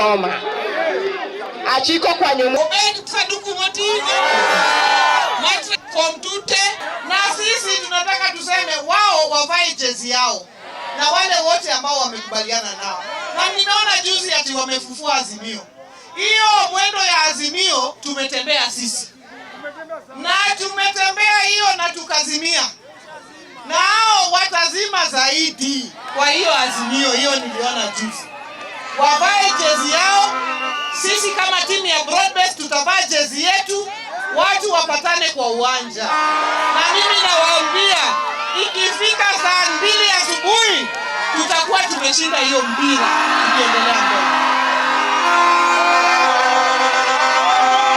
noma. Achiko kwa nyumu. Obedi saduku motivi. Form 2 na sisi tunataka tuseme wao wavae jezi yao. Na wale wote ambao wamekubaliana nao. Na ninaona juzi ati wamefufua Azimio. Hiyo mwendo ya Azimio tumetembea sisi. Na tumetembea hiyo na tukazimia. Na hao watazima zaidi. Kwa hiyo Azimio hiyo niliona juzi. Wavae jezi yao. Sisi kama timu ya Broadbase tutavaa jezi yetu. Watu wapatane kwa uwanja. Na mimi nawaambia ikifika saa 2 asubuhi tutakuwa tumeshinda hiyo mpira tukiendelea mbele.